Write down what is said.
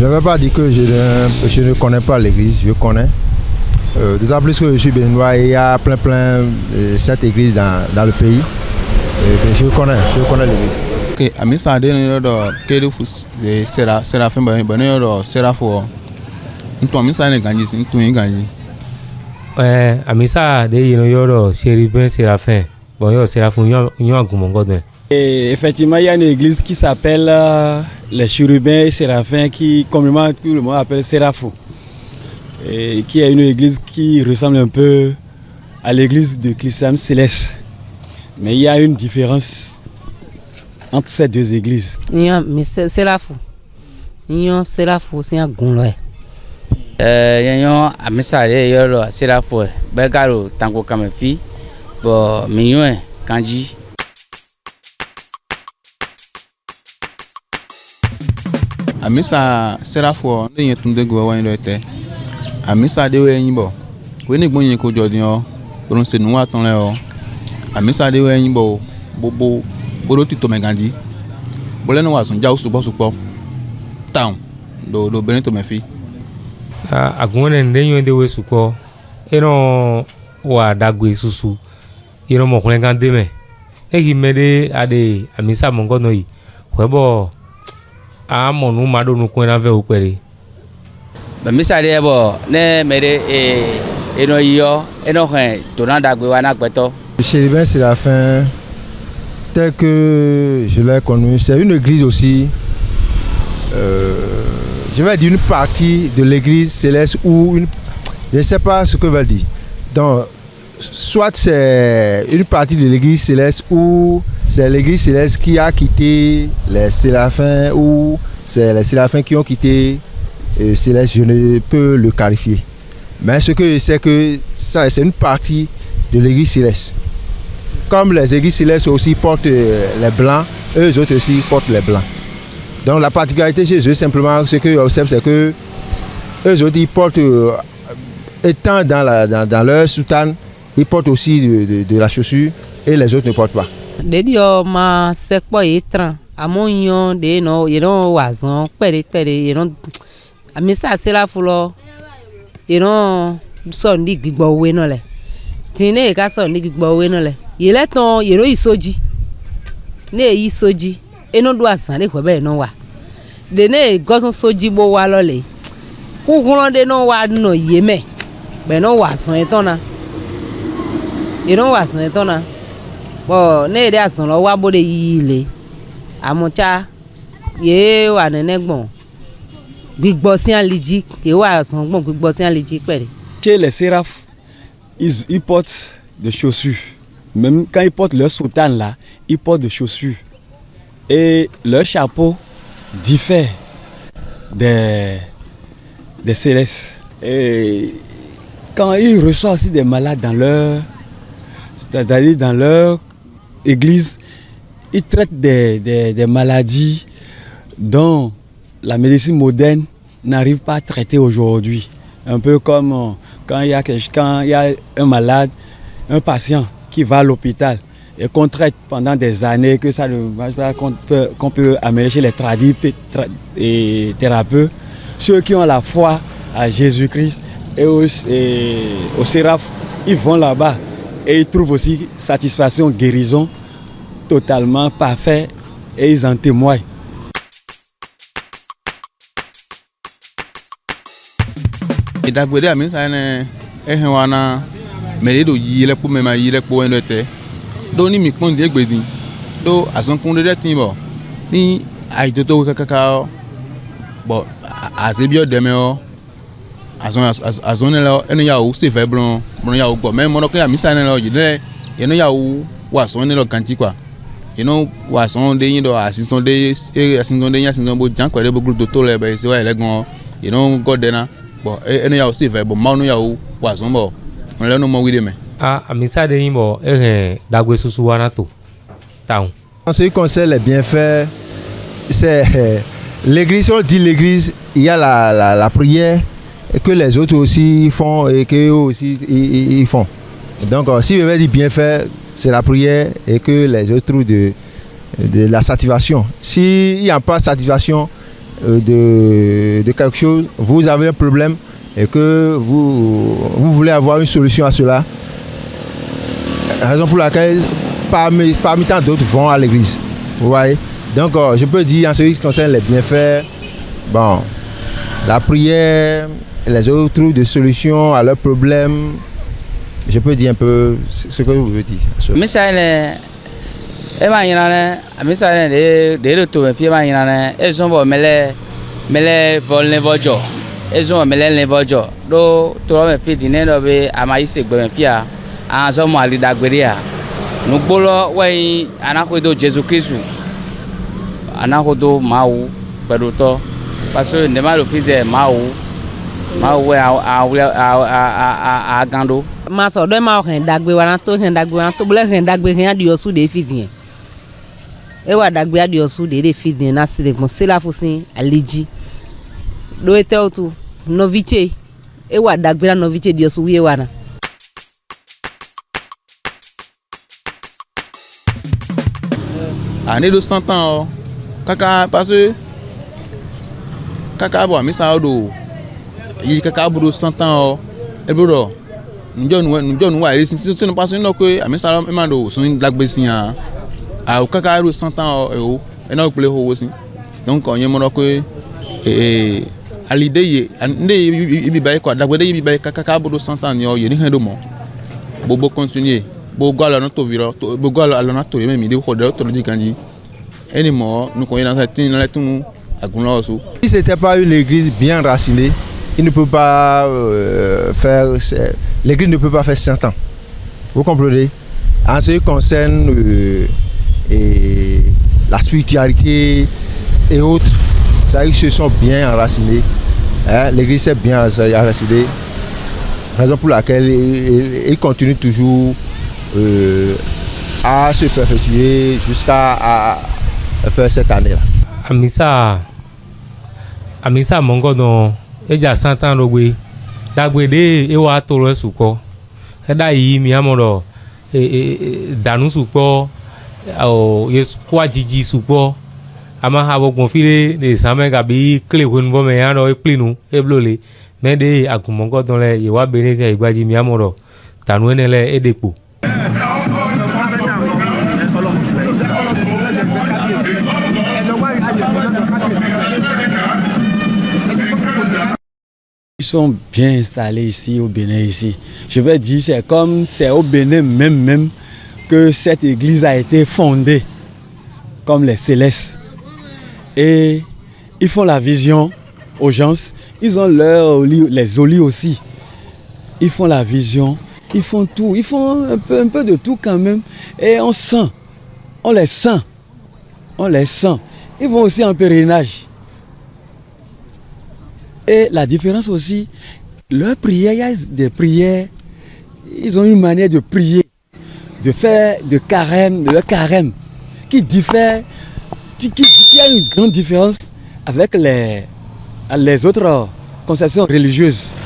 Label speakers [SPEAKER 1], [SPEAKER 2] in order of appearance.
[SPEAKER 1] Je ne vais pas dire que je ne connais pas l'église, je connais. D'autant plus que je suis béninois et il y a plein cette église dans le pays. Et je connais l'église.
[SPEAKER 2] Ok, à misa de no kedo fus Séraphin bano do Sérapho. Nto misa ne ganji nto ganji.
[SPEAKER 3] À misa de yo Chérubin Séraphin. Bon yo Séraphin yo agumongodin.
[SPEAKER 4] Effectivement, il y a une église qui s'appelle les Chérubins et Séraphins, qui communément tout le monde appelle Sérapho. Et qui est une église qui ressemble un peu à l'église de Christ Céleste. Mais il y a une différence entre ces deux églises.
[SPEAKER 5] Mais Sérapho. Sérapho, c'est un gonlois.
[SPEAKER 6] A misa de yo Sérapho. Begaro tango kamefi. Bo minyo kanji.
[SPEAKER 2] Amisa Sérapho ne yetunde go wa ndo ete. Amisa de we yin bo. We ni gbon yin ko jodin o. Orun se nu wa ton le o. Amisa de we yin bo. Bobo boro ti to megandi. Bo le no wa sun ja supo. Town do benin to me fi.
[SPEAKER 3] Agone ndenyo de we supo. Eno wa dagwe susu. Eno mo kun kan de me. E mede ade amisa mongo no yi. Webo amonu madonu ko na ve opere.
[SPEAKER 6] Misa de bo ne mede eno yo eno hen to na dagwe wa na gbeto.
[SPEAKER 1] Chérubin Séraphin, tel que je l'ai connu, c'est une église aussi. Je vais dire une partie de l'église céleste ou je ne sais pas ce que veut dire. Donc, soit c'est une partie de l'église céleste ou c'est l'église céleste qui a quitté les séraphins ou c'est les séraphins qui ont quitté céleste, je ne peux le qualifier. Mais ce que je sais que ça, c'est une partie de l'église céleste. Comme les églises célestes aussi portent les blancs, eux autres aussi portent les blancs. Donc la particularité chez eux, simplement, ce que j'observe, c'est que eux autres, ils portent, étant dans leur soutane, ils portent aussi de la chaussure et les autres ne portent pas.
[SPEAKER 5] Dedio ma sekpo etran amonyon de no yeron wazon pere yeron amisa Sérapho lo yeron so ndi gbigbo we no le tine ka so ndi gbigbo we no le yele ton yero isoji ne isoji eno do asan le ko be no wa de ne gosun soji bo wa lo le kukunron de no wa no yeme be no wa son etona yeron wa son etona. Bon, ne ede asan lo wa bode yile amocha ye wa nenegbon gbigbo si aliji ye wa asan gbon gbigbo si aliji pere.
[SPEAKER 4] Chez les séraphes, ils portent des chaussures. Même quand ils portent leur soutane là, ils portent des chaussures. Et leur chapeau diffère des célestes. Et quand ils reçoivent aussi des malades dans leur église, ils traitent des maladies dont la médecine moderne n'arrive pas à traiter aujourd'hui. Un peu comme quand il y a un malade, un patient qui va à l'hôpital et qu'on traite pendant des années, que ça ne marche pas, qu'on peut amener chez les et thérapeutes, ceux qui ont la foi à Jésus-Christ et au Séraphe, ils vont là-bas et ils trouvent aussi satisfaction, guérison totalement parfait et ils en témoignent.
[SPEAKER 2] Idagwede amisa ne ehewana meredo yile po mema yile po enote do ni mi pon de gbedin do asankunde de tin bo ni aitoto kakaka bo asebio deme o azon le eno ya o se fe blon ya o gbo me mo ko amisa ne lo yide eno ya o wa son ne lo kanti kwa eno wa son de yin do asison de yasin bo jan kwere bo groupe to le be se wa elegon eno godena bon eno ya o se fe bo ma no ya o wa son bo on le no mo wi de me
[SPEAKER 3] amisa de yin bo dagwe susu wana to taun.
[SPEAKER 1] En ce qui concerne les bienfaits, c'est l'église, on dit l'église, il y a la prière que les autres aussi font et que eux aussi ils font. Donc si je vais dire bienfait, c'est la prière et que les autres trouvent de la satisfaction. S'il n'y a pas de satisfaction, de quelque chose, vous avez un problème et que vous voulez avoir une solution à cela, raison pour laquelle parmi tant d'autres vont à l'église. Vous voyez? Donc je peux dire en ce qui concerne les bienfaits, bon, la prière, les autres trucs de solutions à leurs problèmes, je peux dire un peu ce que vous voulez dire.
[SPEAKER 6] Mais ça, et ma yina ne ça de to fi ma yina ne e so bo mele vol ne bojo e so mele ne bojo do to me fi dine do be amayi se gbe me fi a so mo ali dagbere a nu gbolo we anakodo Jesus Christ anakodo mawu pẹ̀lú to parce que ne ma lo fi ze mawu we a gando
[SPEAKER 5] ma so do ma hen dagbe wa na to bole hen dagbe hen adi osu de fi vien e wa dagbe adi osu de fi vien na se de mo se la fosin aleji do ete otu novice e wa dagbe na novice di osu wie wa na
[SPEAKER 2] année de 100 ans kaka parce que kaka bo mi sa do yi kaka bo 100 ans e bro njọ́ nu wa eri sin so no paso no ko ami sa e ma do so dagbe sin a kaka ro 100 ans o e na pele ho wo sin donc on yen mo ko alide ye nde ibi bayi ko dagbe de ibi bayi kaka bo 100 ans ni o ye ni hen do mo bo continuer bo go ala no to viro bo go ala na to me mi de ko de to di kanji eni mo nu ko yen na tin na tun agun lo so.
[SPEAKER 1] Si c'était pas une église bien racinée, il ne peut pas l'église ne peut pas faire 100 ans. Vous comprenez? En ce qui concerne la spiritualité et autres, ça ils se sont bien enracinés. L'église est bien enracinée. Raison pour laquelle il continue toujours à se perpétuer jusqu'à faire cette année-là.
[SPEAKER 3] Amisa mongo don eja 100 ans logbe dagbede e wa to lo suko e da yi mi amoro danu suko o yes kwa jiji suko ama ha bogbon fire de samen gabi kle won bo me yan ro e plinu e blole me de agumongo don le ye wa bene je igbaji mi amoro danu enele edepo.
[SPEAKER 4] Ils sont bien installés ici au Bénin ici. Je vais dire c'est au Bénin même que cette église a été fondée comme les Célestes. Et ils font la vision aux gens. Ils ont les olives aussi. Ils font la vision. Ils font tout. Ils font un peu de tout quand même. Et on les sent. Ils vont aussi en pèlerinage. Et la différence aussi, leur prière, il y a des prières, ils ont une manière de prier, de faire leur carême, qui diffère, qui a une grande différence avec les autres conceptions religieuses.